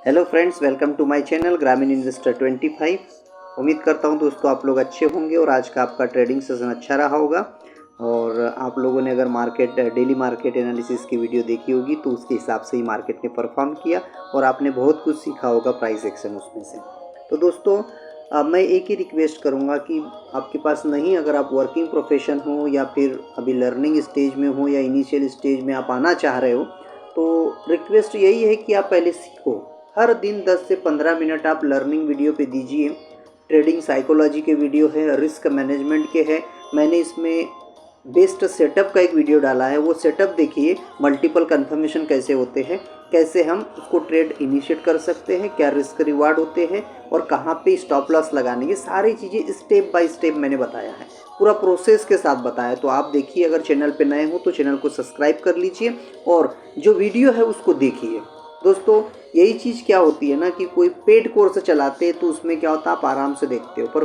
Hello friends, welcome to my channel ग्रामीण investor 25। उम्मीद करता हूं दोस्तों आप लोग अच्छे होंगे और आज का आपका ट्रेडिंग सेशन अच्छा रहा होगा। और आप लोगों ने अगर डेली मार्केट एनालिसिस की वीडियो देखी होगी तो उसके हिसाब से ही मार्केट ने परफॉर्म किया और आपने बहुत कुछ सीखा होगा प्राइस एक्शन उसमें से। तो दोस्तों मैं एक ही रिक्वेस्ट करूंगा कि आपके पास नहीं, अगर आप वर्किंग प्रोफेशन हो या फिर अभी लर्निंग स्टेज में हो या इनिशियल स्टेज में आप आना चाह रहे हो, तो रिक्वेस्ट यही है कि आप पहले सीखो। हर दिन 10 से 15 मिनट आप लर्निंग वीडियो पे दीजिए। ट्रेडिंग साइकोलॉजी के वीडियो है, रिस्क मैनेजमेंट के है। मैंने इसमें बेस्ट सेटअप का एक वीडियो डाला है, वो सेटअप देखिए। मल्टीपल कंफर्मेशन कैसे होते हैं, कैसे हम उसको ट्रेड इनिशिएट कर सकते हैं, क्या रिस्क रिवार्ड होते हैं और कहाँ पे स्टॉप लॉस लगाने, ये सारी चीज़ें स्टेप बाय स्टेप मैंने बताया है, पूरा प्रोसेस के साथ बताया। तो आप देखिए, अगर चैनल पे नए हो तो चैनल को सब्सक्राइब कर लीजिए और जो वीडियो है उसको देखिए। दोस्तों यही चीज़ क्या होती है ना कि कोई पेड कोर्स चलाते हैं तो उसमें क्या होता है, आप आराम से देखते हो, पर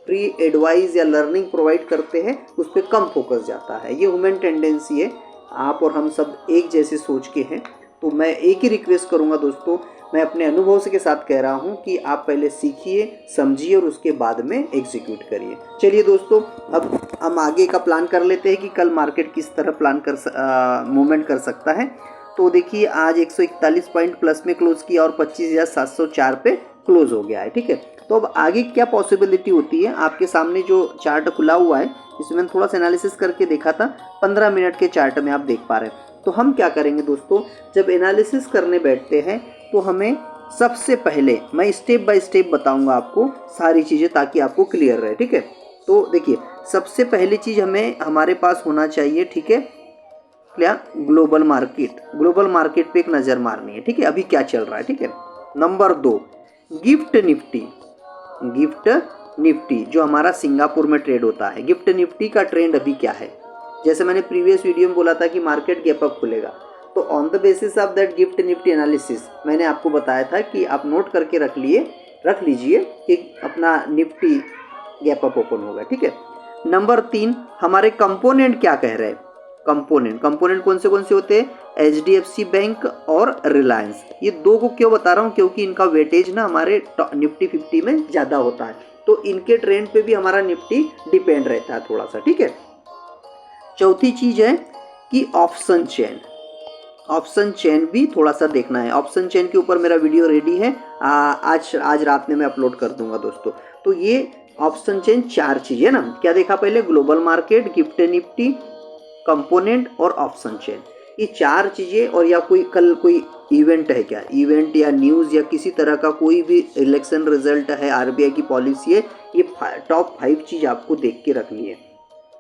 फ्री एडवाइस या लर्निंग प्रोवाइड करते हैं उस पर कम फोकस जाता है। ये ह्यूमन टेंडेंसी है, आप और हम सब एक जैसे सोच के हैं। तो मैं एक ही रिक्वेस्ट करूंगा दोस्तों, मैं अपने अनुभव से के साथ कह रहा हूं कि आप पहले सीखिए, समझिए और उसके बाद में एग्जीक्यूट करिए। चलिए दोस्तों, अब हम आगे का प्लान कर लेते हैं कि कल मार्केट किस तरह मूवमेंट कर सकता है। तो देखिए, आज 141 पॉइंट प्लस में क्लोज किया और 25,704 पे क्लोज हो गया है। ठीक है, तो अब आगे क्या पॉसिबिलिटी होती है, आपके सामने जो चार्ट खुला हुआ है इसमें मैंने थोड़ा सा एनालिसिस करके देखा था। 15 मिनट के चार्ट में आप देख पा रहे हैं। तो हम क्या करेंगे दोस्तों, जब एनालिसिस करने बैठते हैं तो हमें सबसे पहले मैं स्टेप बाय स्टेप बताऊंगा आपको सारी चीज़ें, ताकि आपको क्लियर रहे। ठीक है, तो देखिए, सबसे पहली चीज़ हमें हमारे पास होना चाहिए, ठीक है, क्या, ग्लोबल मार्केट पे एक नज़र मारनी है। ठीक है, अभी क्या चल रहा है। ठीक है, नंबर 2, गिफ्ट निफ्टी जो हमारा सिंगापुर में ट्रेड होता है, गिफ्ट निफ्टी का ट्रेंड अभी क्या है। जैसे मैंने प्रीवियस वीडियो में बोला था कि मार्केट गैप अप खुलेगा, तो on the basis of that gift Nifty analysis मैंने आपको बताया था कि आप नोट करके रख लीजिए कि अपना निफ्टी गैप अप ओपन होगा। ठीक है, नंबर 3, हमारे कंपोनेंट क्या कह रहे हैं। कंपोनेंट कौन से होते हैं, HDFC बैंक और रिलायंस। ये दो को क्यों बता रहा हूँ, क्योंकि इनका वेटेज ना हमारे निफ्टी 50 में ज़्यादा होता है, तो इनके ट्रेंड पे भी हमारा निफ्टी डिपेंड रहता है थोड़ा सा। ठीक है, चौथी चीज़ है कि ऑप्शन चेन भी थोड़ा सा देखना है। ऑप्शन चेन के ऊपर मेरा वीडियो रेडी है, आज रात में मैं अपलोड कर दूंगा दोस्तों। तो ये ऑप्शन चेन 4 चीज़ें ना, क्या देखा पहले, global market, gift Nifty, component और ऑप्शन चेन, ये 4 चीज़ें। और या कल कोई इवेंट है क्या, इवेंट या न्यूज़ या किसी तरह का कोई भी इलेक्शन रिजल्ट है, RBI की पॉलिसी है, ये टॉप 5 चीज़ आपको देख के रखनी है।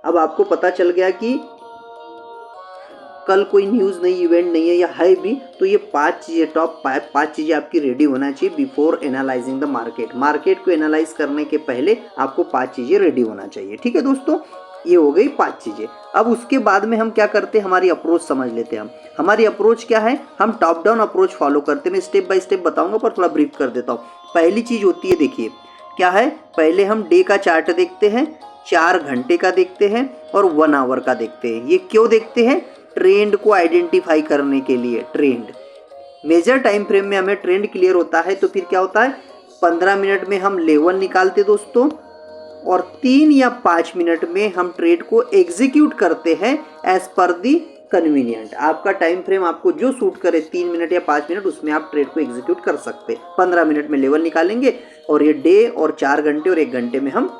अब आपको पता चल गया कि कल कोई न्यूज़ नहीं, इवेंट नहीं है या है भी, तो ये 5 चीज़ें, टॉप 5 चीज़ें आपकी रेडी होना चाहिए बिफोर एनालाइजिंग द मार्केट को एनालाइज करने के पहले आपको 5 चीज़ें रेडी होना चाहिए। ठीक है दोस्तों, ये हो गई 5 चीज़ें। अब उसके बाद में हम क्या करते हैं, हमारी अप्रोच समझ लेते हैं। हमारी अप्रोच क्या है, हम टॉप डाउन अप्रोच फॉलो करते हैं। मैं स्टेप बाय स्टेप बताऊंगा, पर थोड़ा ब्रीफ कर देता हूँ। पहली चीज़ होती है, देखिए क्या है, पहले हम डे का चार्ट देखते हैं, 4 घंटे का देखते हैं और 1 आवर का देखते हैं। ये क्यों देखते हैं, ट्रेंड को आइडेंटिफाई करने के लिए। ट्रेंड मेजर टाइम फ्रेम में हमें ट्रेंड क्लियर होता है, तो फिर क्या होता है, 15 मिनट में हम लेवल निकालते दोस्तों, और 3 या 5 मिनट में हम ट्रेड को एग्जीक्यूट करते हैं एज पर दी कन्वीनियंट। आपका टाइम फ्रेम आपको जो सूट करे, 3 मिनट या 5 मिनट, उसमें आप ट्रेड को एग्जीक्यूट कर सकते हैं। 15 मिनट में लेवल निकालेंगे और ये डे और 4 घंटे और 1 घंटे में हम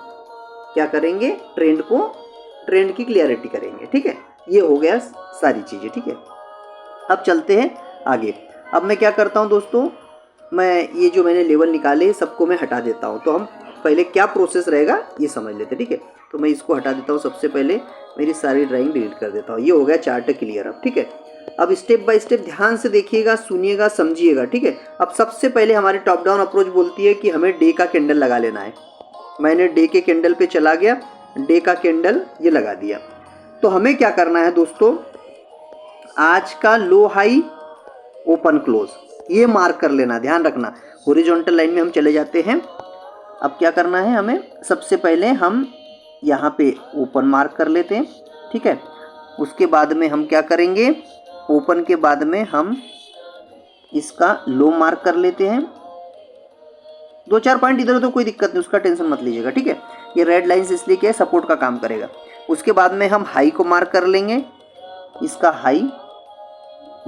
क्या करेंगे, ट्रेंड की क्लियरिटी करेंगे। ठीक है, ये हो गया सारी चीज़ें। ठीक है, अब चलते हैं आगे। अब मैं क्या करता हूँ दोस्तों, मैं ये जो मैंने लेवल निकाले सबको मैं हटा देता हूँ। तो हम पहले क्या प्रोसेस रहेगा ये समझ लेते हैं। ठीक है, तो मैं इसको हटा देता हूँ, सबसे पहले मेरी सारी ड्राइंग डिलीट कर देता हूँ। ये हो गया चार्ट क्लियर अब। ठीक है, अब स्टेप बाय स्टेप ध्यान से देखिएगा, सुनिएगा, समझिएगा। ठीक है, अब सबसे पहले हमारी टॉप डाउन अप्रोच बोलती है कि हमें डे का कैंडल लगा लेना है। मैंने डे के कैंडल पे चला गया, डे का कैंडल ये लगा दिया। तो हमें क्या करना है दोस्तों, आज का लो हाई ओपन क्लोज ये मार्क कर लेना, ध्यान रखना। हॉरिजॉन्टल लाइन में हम चले जाते हैं। अब क्या करना है हमें, सबसे पहले हम यहाँ पे ओपन मार्क कर लेते हैं। ठीक है, उसके बाद में हम क्या करेंगे, ओपन के बाद में हम इसका लो मार्क कर लेते हैं। 2-4 पॉइंट इधर उधर कोई दिक्कत नहीं, उसका टेंशन मत लीजिएगा, ठीक है। ये रेड लाइंस इसलिए क्या है, सपोर्ट का काम करेगा। उसके बाद में हम हाई को मार्क कर लेंगे, इसका हाई,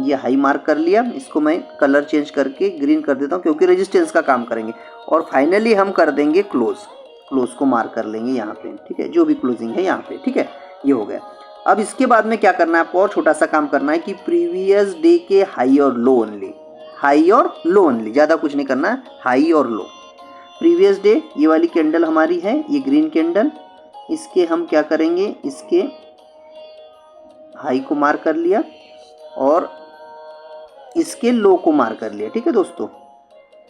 ये हाई मार्क कर लिया। इसको मैं कलर चेंज करके ग्रीन कर देता हूँ क्योंकि रेजिस्टेंस का काम करेंगे। और फाइनली हम कर देंगे क्लोज, क्लोज को मार्क कर लेंगे यहाँ पे, ठीक है, जो भी क्लोजिंग है यहाँ पे, ठीक है। ये हो गया। अब इसके बाद में क्या करना है आपको, और छोटा सा काम करना है कि प्रीवियस डे के हाई और लो ओनली, हाई और लो ओनली, ज़्यादा कुछ नहीं करना है, हाई और लो। प्रीवियस डे ये वाली कैंडल हमारी है, ये ग्रीन कैंडल, इसके हम क्या करेंगे, इसके हाई को मार्क कर लिया और इसके लो को मार्क कर लिया, ठीक है दोस्तों।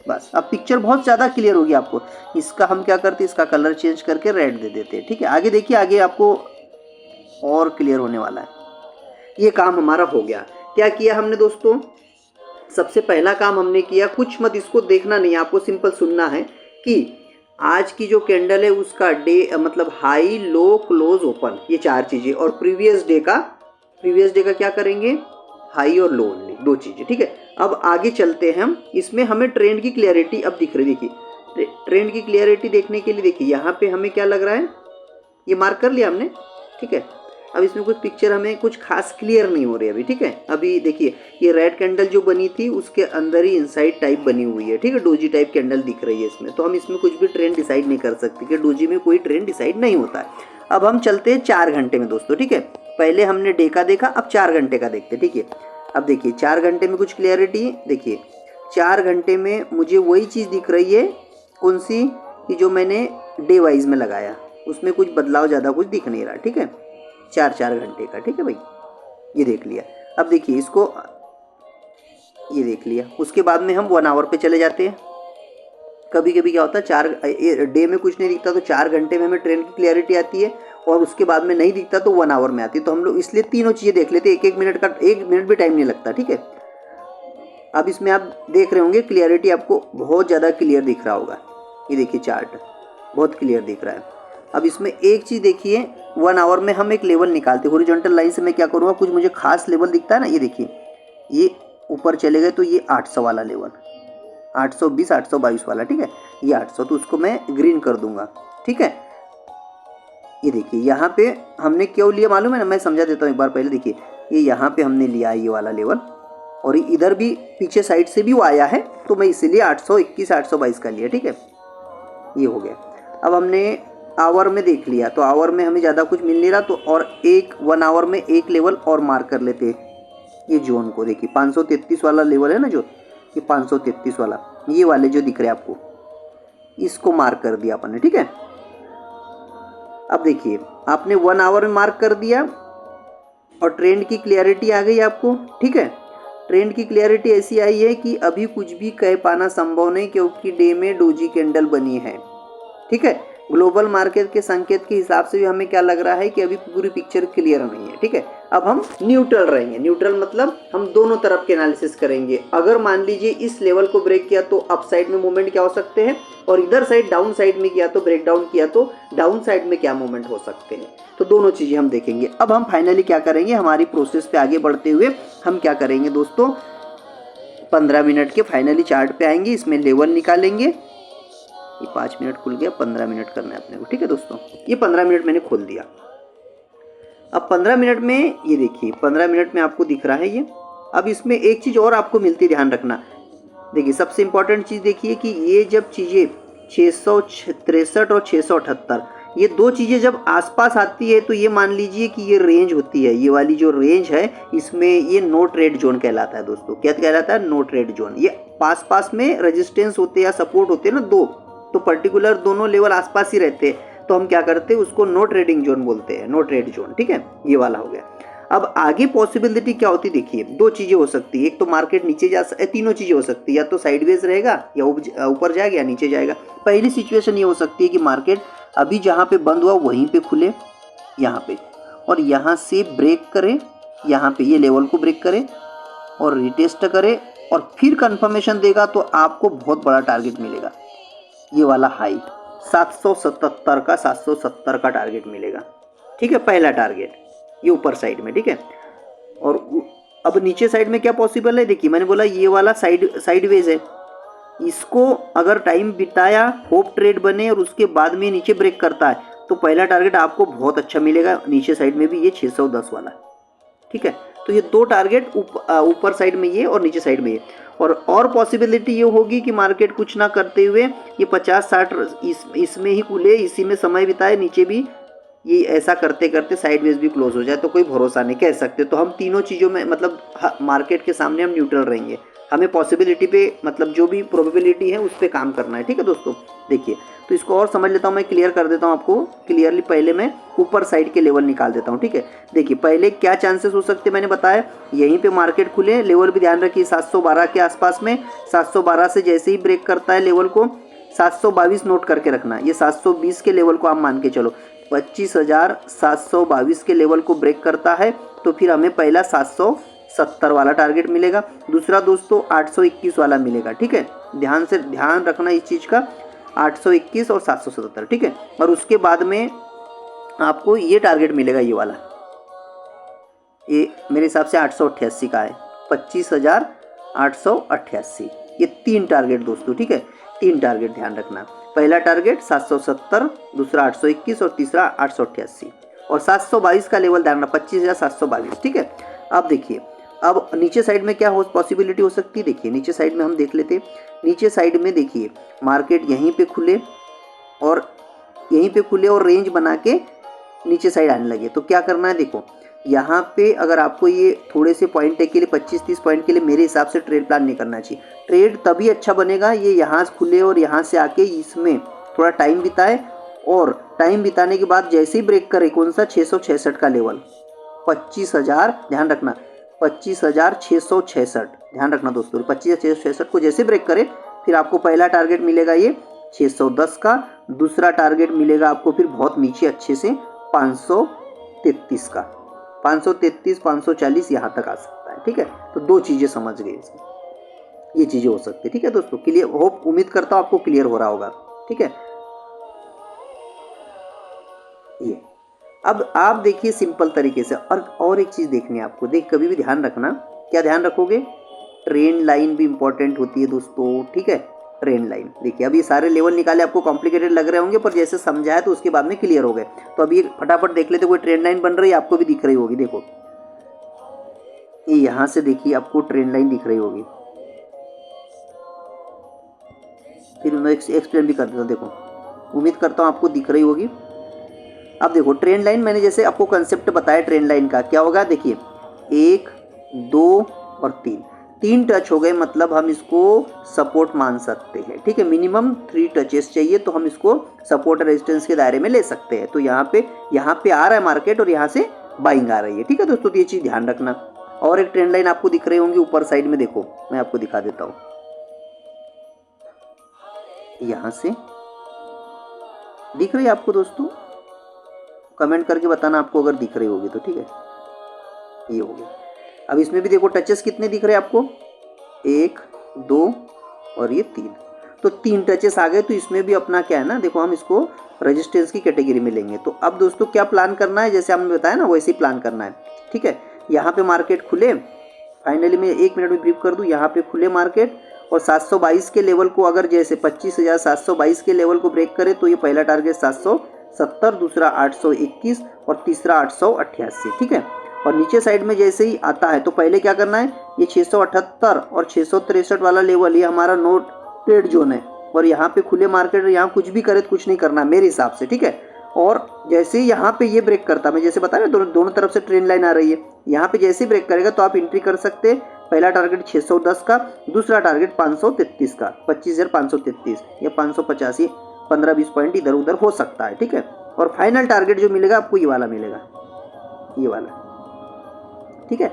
बस अब पिक्चर बहुत ज़्यादा क्लियर होगी आपको। इसका हम क्या करते हैं, इसका कलर चेंज करके रेड दे देते हैं, ठीक है। आगे देखिए, आगे आपको और क्लियर होने वाला है। ये काम हमारा हो गया। क्या किया हमने दोस्तों, सबसे पहला काम हमने किया, कुछ मत इसको देखना नहीं, आपको सिंपल सुनना है कि आज की जो कैंडल है उसका डे मतलब हाई लो क्लोज ओपन, ये 4 चीज़ें, और प्रीवियस डे का क्या करेंगे, हाई और लो ओनली, 2 चीज़ें, ठीक है। अब आगे चलते हैं हम, इसमें हमें ट्रेंड की क्लियरिटी अब दिख रही है। देखिए ट्रेंड की क्लियरिटी देखने के लिए देखिए यहाँ पे हमें क्या लग रहा है, ये मार्क कर लिया हमने, ठीक है। अब इसमें कुछ पिक्चर हमें कुछ खास क्लियर नहीं हो रही अभी, ठीक है। अभी देखिए ये रेड कैंडल जो बनी थी उसके अंदर ही इनसाइड टाइप बनी हुई है, ठीक है, डोजी टाइप कैंडल दिख रही है इसमें, तो हम इसमें कुछ भी ट्रेंड डिसाइड नहीं कर सकते कि डोजी में कोई ट्रेंड डिसाइड नहीं होता है। अब हम चलते हैं 4 घंटे में दोस्तों, ठीक है। पहले हमने डे का देखा, अब 4 घंटे का देखते हैं, ठीक है। अब देखिए 4 घंटे में कुछ क्लियरिटी, देखिए 4 घंटे में मुझे वही चीज़ दिख रही है, कौन सी, कि जो मैंने डे वाइज में लगाया, उसमें कुछ बदलाव ज़्यादा कुछ दिख नहीं रहा, ठीक है। 4 घंटे का, ठीक है भाई, ये देख लिया। अब देखिए इसको, ये देख लिया। उसके बाद में हम 1 आवर पे चले जाते हैं। कभी कभी क्या होता है, 4 डे में कुछ नहीं दिखता तो 4 घंटे में हमें ट्रेंड की क्लियरिटी आती है, और उसके बाद में नहीं दिखता तो 1 आवर में आती है। तो हम लोग इसलिए तीनों चीज़ें देख लेते हैं, 1-1 मिनट का, 1 मिनट भी टाइम नहीं लगता, ठीक है। अब इसमें आप देख रहे होंगे क्लियरिटी आपको बहुत ज़्यादा क्लियर दिख रहा होगा, ये देखिए चार्ट बहुत क्लियर दिख रहा है। अब इसमें एक चीज़ देखिए, 1 आवर में हम एक लेवल निकालते हैं, हॉरिजॉन्टल लाइन से मैं क्या करूँगा, कुछ मुझे खास लेवल दिखता है ना, ये देखिए ये ऊपर चले गए तो ये 800 वाला लेवल, 820 822 वाला, ठीक है, ये 800, तो उसको मैं ग्रीन कर दूंगा, ठीक है। ये देखिए यहाँ पे हमने क्यों लिया मालूम है ना, मैं समझा देता हूँ एक बार पहले। देखिए ये यहाँ पे हमने लिया ये वाला लेवल, और इधर भी पीछे साइड से भी वो आया है, तो मैं इसीलिए 821 822 का लिया, ठीक है। ये हो गया। अब हमने आवर में देख लिया, तो आवर में हमें ज़्यादा कुछ मिल नहीं रहा, तो और 1 आवर में एक लेवल और मार्क कर लेते हैं, ये जोन को। देखिए 533 वाला लेवल है ना, जो ये 533 वाला, ये वाले जो दिख रहे हैं आपको, इसको मार्क कर दिया अपन ने, ठीक है। अब देखिए आपने 1 आवर में मार्क कर दिया और ट्रेंड की क्लियरिटी आ गई आपको, ठीक है। ट्रेंड की क्लियरिटी ऐसी आई है कि अभी कुछ भी कह पाना संभव नहीं, क्योंकि डे में डोजी कैंडल बनी है, ठीक है। ग्लोबल मार्केट के संकेत के हिसाब से भी हमें क्या लग रहा है कि अभी पूरी पिक्चर क्लियर नहीं है, ठीक है। अब हम न्यूट्रल रहेंगे, न्यूट्रल मतलब हम दोनों तरफ के एनालिसिस करेंगे। अगर मान लीजिए इस लेवल को ब्रेक किया तो अप साइड में मूवमेंट क्या हो सकते हैं, और इधर साइड डाउन साइड में किया तो ब्रेक डाउन किया तो डाउन साइड में क्या मूवमेंट हो सकते हैं, तो दोनों चीज़ें हम देखेंगे। अब हम फाइनली क्या करेंगे, हमारी प्रोसेस पे आगे बढ़ते हुए हम क्या करेंगे दोस्तों, 15 मिनट के फाइनली चार्ट पे आएंगे, इसमें लेवल निकालेंगे। ये 5 मिनट खुल गया, 15 मिनट करना है अपने को, ठीक है दोस्तों। ये 15 मिनट मैंने खोल दिया। अब 15 मिनट में ये देखिए 15 मिनट में आपको दिख रहा है ये। अब इसमें एक चीज़ और आपको मिलती है, ध्यान रखना। देखिए सबसे इम्पोर्टेंट चीज़ देखिए कि ये जब चीज़ें 663 और 678 ये 2 चीज़ें जब आसपास आती है तो ये मान लीजिए कि ये रेंज होती है, ये वाली जो रेंज है इसमें ये नो ट्रेड जोन कहलाता है दोस्तों। क्या कहलाता है, नो ट्रेड जोन। ये पास पास में रेजिस्टेंस होते हैं या सपोर्ट होते हैं ना 2, तो पर्टिकुलर दोनों लेवल आसपास ही रहते हैं, तो हम क्या करते हैं उसको नो ट्रेडिंग जोन बोलते हैं, नो ट्रेड जोन, ठीक है। ये वाला हो गया। अब आगे पॉसिबिलिटी क्या होती है, देखिए 2 चीज़ें हो सकती है, एक तो मार्केट नीचे जा, तीनों चीज़ें हो सकती है, या तो साइडवेज रहेगा या ऊपर जाएगा या नीचे जाएगा। पहली सिचुएशन ये हो सकती है कि मार्केट अभी जहाँ पे बंद हुआ वहीं पे खुले, यहाँ पे, और यहाँ से ब्रेक करे, यहाँ पे ये लेवल को ब्रेक करे और रिटेस्ट करे, और फिर कंफर्मेशन देगा तो आपको बहुत बड़ा टारगेट मिलेगा, ये वाला हाई 777 का 770 का टारगेट मिलेगा, ठीक है, पहला टारगेट ये ऊपर साइड में, ठीक है। और अब नीचे साइड में क्या पॉसिबल है, देखिए मैंने बोला ये वाला साइडवेज है, इसको अगर टाइम बिताया, होप ट्रेड बने और उसके बाद में नीचे ब्रेक करता है तो पहला टारगेट आपको बहुत अच्छा मिलेगा नीचे साइड में भी, ये 610 वाला। ठीक है, तो ये दो टारगेट ऊपर साइड में ये और नीचे साइड में ये। और पॉसिबिलिटी ये होगी कि मार्केट कुछ ना करते हुए ये 50-60 इसमें ही खुले, इसी में समय बिताए, नीचे भी ये ऐसा करते करते साइडवेज भी क्लोज हो जाए, तो कोई भरोसा नहीं कह सकते। तो हम तीनों चीज़ों में मतलब मार्केट के सामने हम न्यूट्रल रहेंगे, हमें पॉसिबिलिटी पे मतलब जो भी प्रोबेबिलिटी है उस पर काम करना है। ठीक है दोस्तों, देखिए तो इसको और समझ लेता हूँ, मैं क्लियर कर देता हूँ आपको क्लियरली। पहले मैं ऊपर साइड के लेवल निकाल देता हूँ। ठीक है, देखिए पहले क्या चांसेस हो सकते हैं मैंने बताया, यहीं पे मार्केट खुले, लेवल भी ध्यान रखिए 712 के आसपास में, 712 से जैसे ही ब्रेक करता है लेवल को 722 नोट करके रखना, ये 720 के लेवल को आप मान के चलो, 25,722 के लेवल को ब्रेक करता है तो फिर हमें पहला 770 वाला टारगेट मिलेगा, दूसरा दोस्तों 821 वाला मिलेगा। ठीक है, ध्यान रखना इस चीज़ का, 821 और 770। ठीक है, और उसके बाद में आपको ये टारगेट मिलेगा, ये वाला, ये मेरे हिसाब से 888 का है, 25,888, ये 3 टारगेट दोस्तों। ठीक है, 3 टारगेट ध्यान रखना, पहला टारगेट 770, दूसरा 821 और तीसरा 888, और 722 का लेवल ध्यान रखना, 25,722। ठीक है, अब देखिए अब नीचे साइड में क्या हो पॉसिबिलिटी हो सकती है, देखिए नीचे साइड में हम देख लेते हैं। नीचे साइड में देखिए मार्केट यहीं पे खुले और रेंज बना के नीचे साइड आने लगे, तो क्या करना है, देखो यहाँ पे अगर आपको ये थोड़े से पॉइंट के लिए 25-30 पॉइंट के लिए मेरे हिसाब से ट्रेड प्लान नहीं करना चाहिए। ट्रेड तभी अच्छा बनेगा ये यहाँ से खुले और यहाँ से आके इसमें थोड़ा टाइम बिताए, और टाइम बिताने के बाद जैसे ही ब्रेक करे, कौन सा 666 का लेवल, 25,000 ध्यान रखना, 25,666 ध्यान रखना दोस्तों, 25,666 को जैसे ब्रेक करे फिर आपको पहला टारगेट मिलेगा ये 610 का, दूसरा टारगेट मिलेगा आपको फिर बहुत नीचे अच्छे से 533 का, 533 540 यहाँ तक आ सकता है। ठीक है, तो 2 चीज़ें समझ गए इसमें, ये चीज़ें हो सकती है। ठीक है दोस्तों, क्लियर, होप उम्मीद करता हूँ आपको क्लियर हो रहा होगा। ठीक है, ये अब आप देखिए सिंपल तरीके से, और एक चीज़ देखनी है आपको, कभी भी ध्यान रखना, क्या ध्यान रखोगे, ट्रेंड लाइन भी इंपॉर्टेंट होती है दोस्तों। ठीक है, ट्रेंड लाइन देखिए, अब ये सारे लेवल निकाले आपको कॉम्प्लिकेटेड लग रहे होंगे, पर जैसे समझाया तो उसके बाद में क्लियर हो गए। तो अभी फटाफट देख लेते, कोई ट्रेंड लाइन बन रही है आपको भी दिख रही होगी, देखो ये यहाँ से देखिए आपको ट्रेंड लाइन दिख रही होगी, फिर मैं एक्सप्लेन भी कर देता हूँ, देखो उम्मीद करता हूँ आपको दिख रही होगी। अब देखो ट्रेंड लाइन, मैंने जैसे आपको कंसेप्ट बताया ट्रेंड लाइन का, क्या होगा देखिए 1 2 और 3 टच हो गए, मतलब हम इसको सपोर्ट मान सकते हैं। ठीक है, मिनिमम 3 टचेस चाहिए तो हम इसको सपोर्ट रेजिस्टेंस के दायरे में ले सकते हैं। तो यहाँ पे आ रहा है मार्केट और यहाँ से बाइंग आ रही है। ठीक है दोस्तों, तो ये चीज़ ध्यान रखना। और एक ट्रेंड लाइन आपको दिख रही होंगी ऊपर साइड में, देखो मैं आपको दिखा देता हूँ, यहाँ से दिख रही है आपको दोस्तों, कमेंट करके बताना आपको अगर दिख रही होगी तो। ठीक है, ये हो गया। अब इसमें भी देखो टचेस कितने दिख रहे हैं आपको, 1 2 और ये 3, तो 3 टचेस आ गए। तो इसमें भी अपना क्या है ना, देखो हम इसको रेजिस्टेंस की कैटेगरी में लेंगे। तो अब दोस्तों क्या प्लान करना है, जैसे हमने बताया ना वैसे ही प्लान करना है। ठीक है, यहाँ पे मार्केट खुले, फाइनली मैं 1 मिनट में ब्रीफ कर दूँ, यहाँ पे खुले मार्केट और 722 के लेवल को अगर जैसे 25,722 के लेवल को ब्रेक करे तो ये पहला टारगेट 770, दूसरा 821 और तीसरा 888। ठीक है, और नीचे साइड में जैसे ही आता है तो पहले क्या करना है, ये 678 और 663 वाला लेवल, ये हमारा नोट ट्रेड जोन है। और यहाँ पे खुले मार्केट, यहाँ कुछ भी करे तो कुछ नहीं करना मेरे हिसाब से। ठीक है, और जैसे ही यहाँ पे ये ब्रेक करता, मैं जैसे बताया दोनों तरफ से ट्रेंड लाइन आ रही है, यहाँ पे जैसे ही ब्रेक करेगा तो आप एंट्री कर सकते हैं। पहला टारगेट 610 का, दूसरा टारगेट 533 का, 25,533 या 585, 15-20 पॉइंट इधर उधर हो सकता है। ठीक है, और फाइनल टारगेट जो मिलेगा आपको ये वाला मिलेगा, ये वाला। ठीक है,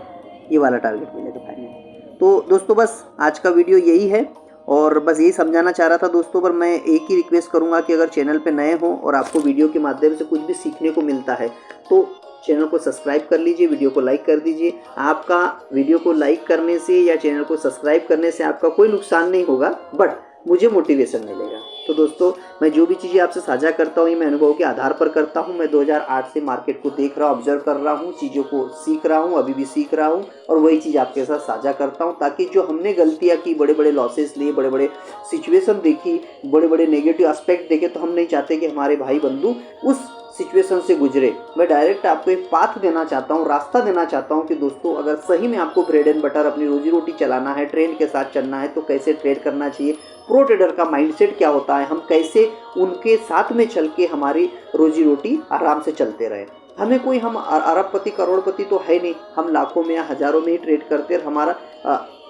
ये वाला टारगेट मिलेगा फाइनल। तो दोस्तों बस आज का वीडियो यही है, और बस यही समझाना चाह रहा था दोस्तों। पर मैं एक ही रिक्वेस्ट करूंगा कि अगर चैनल पे नए हो और आपको वीडियो के माध्यम से कुछ भी सीखने को मिलता है तो चैनल को सब्सक्राइब कर लीजिए, वीडियो को लाइक कर दीजिए। आपका वीडियो को लाइक करने से या चैनल को सब्सक्राइब करने से आपका कोई नुकसान नहीं होगा, बट मुझे मोटिवेशन मिलेगा। तो दोस्तों मैं जो भी चीज़ें आपसे साझा करता हूँ ये मैं अनुभव के आधार पर करता हूँ। मैं 2008 से मार्केट को देख रहा हूँ, ऑब्जर्व कर रहा हूँ, चीज़ों को सीख रहा हूँ, अभी भी सीख रहा हूँ और वही चीज़ आपके साथ साझा करता हूँ, ताकि जो हमने गलतियाँ की, बड़े बड़े लॉसेस लिए, बड़े बड़े सिचुएशन देखी, बड़े बड़े नेगेटिव एस्पेक्ट देखे, तो हम नहीं चाहते कि हमारे भाई बंधु उस सिचुएशन से गुजरे। मैं डायरेक्ट आपको एक पाथ देना चाहता हूँ, रास्ता देना चाहता हूँ कि दोस्तों अगर सही में आपको ब्रेड एंड बटर अपनी रोजी रोटी चलाना है, ट्रेंड के साथ चलना है, तो कैसे ट्रेड करना चाहिए, प्रो ट्रेडर का माइंडसेट क्या होता है, हम कैसे उनके साथ में चल के हमारी रोजी रोटी आराम से चलते रहे। हमें कोई हम अरबपति करोड़पति तो है नहीं, हम लाखों में या हज़ारों में ही ट्रेड करते हैं। हमारा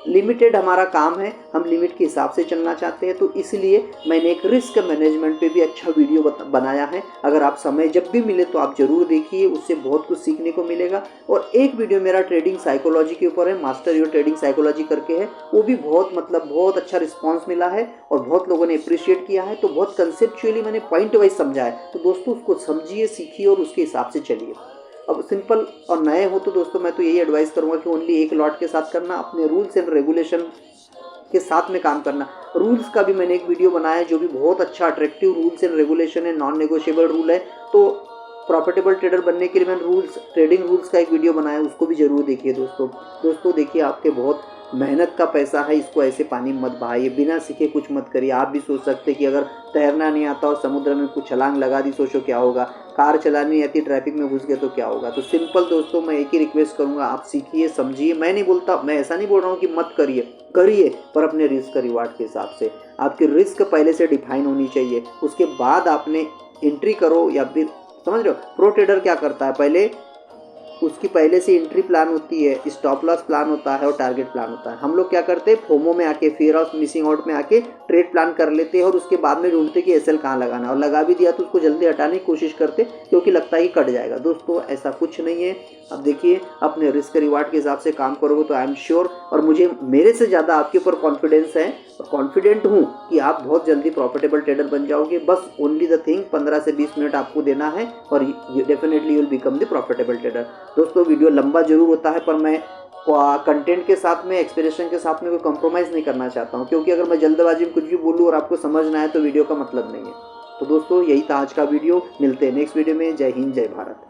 लिमिटेड हमारा काम है, हम लिमिट के हिसाब से चलना चाहते हैं। तो इसलिए मैंने एक रिस्क मैनेजमेंट पे भी अच्छा वीडियो बनाया है। अगर आप समय जब भी मिले तो आप ज़रूर देखिए, उससे बहुत कुछ सीखने को मिलेगा। और एक वीडियो मेरा ट्रेडिंग साइकोलॉजी के ऊपर है, मास्टर योर ट्रेडिंग साइकोलॉजी करके है, वो भी बहुत अच्छा रिस्पॉन्स मिला है और बहुत लोगों ने अप्रिशिएट किया है। तो बहुत कंसेप्चुअली मैंने पॉइंट वाइज समझा है। तो दोस्तों उसको समझिए, सीखिए और उसके हिसाब से चलिए। अब सिंपल और नए हो तो दोस्तों मैं तो यही एडवाइस करूंगा कि ओनली एक लॉट के साथ करना, अपने रूल्स एंड रेगुलेशन के साथ में काम करना। रूल्स का भी मैंने एक वीडियो बनाया है जो भी बहुत अच्छा अट्रैक्टिव रूल्स एंड रेगुलेशन है, नॉन नेगोशिएबल रूल है। तो प्रॉफिटेबल ट्रेडर बनने के लिए मैंने ट्रेडिंग रूल्स का एक वीडियो बनाया है, उसको भी जरूर देखिए दोस्तों देखिए, आपके बहुत मेहनत का पैसा है, इसको ऐसे पानी मत बहाइए, बिना सीखे कुछ मत करिए। आप भी सोच सकते कि अगर तैरना नहीं आता और समुद्र में कुछ छलांग लगा दी, सोचो क्या होगा। कार चलानी नहीं आती, ट्रैफिक में घुस गए तो क्या होगा। तो सिंपल दोस्तों मैं एक ही रिक्वेस्ट करूंगा, आप सीखिए, समझिए। मैं ऐसा नहीं बोल रहा हूँ कि मत करिए, पर अपने रिस्क रिवार्ड के हिसाब से। आपकी रिस्क पहले से डिफाइन होनी चाहिए, उसके बाद आपने एंट्री करो। या फिर समझ रहे हो, प्रो ट्रेडर क्या करता है, उसकी पहले से एंट्री प्लान होती है, स्टॉप लॉस प्लान होता है और टारगेट प्लान होता है। हम लोग क्या करते हैं, फोमो में आके, फियर ऑफ मिसिंग आउट में आके ट्रेड प्लान कर लेते हैं और उसके बाद में ढूंढते कि एसएल कहाँ लगाना, और लगा भी दिया तो उसको जल्दी हटाने की कोशिश करते क्योंकि लगता है कि कट जाएगा। दोस्तों ऐसा कुछ नहीं है। अब देखिए, अपने रिस्क रिवार्ड के हिसाब से काम करोगे तो आई एम श्योर, और मुझे मेरे से ज़्यादा आपके ऊपर कॉन्फिडेंस है और कॉन्फिडेंट हूँ कि आप बहुत जल्दी प्रॉफिटेबल ट्रेडर बन जाओगे। बस ओनली द थिंग 15 से 20 मिनट आपको देना है और definitely you will become the profitable trader. दोस्तों वीडियो लंबा जरूर होता है, पर मैं कंटेंट के साथ में, एक्सप्लेनेशन के साथ में कोई कॉम्प्रोमाइज़ नहीं करना चाहता हूँ, क्योंकि अगर मैं जल्दबाजी में कुछ भी बोलूँ और आपको समझ ना आए तो वीडियो का मतलब नहीं है। तो दोस्तों यही था आज का वीडियो, मिलते हैं नेक्स्ट वीडियो में। जय हिंद, जय भारत।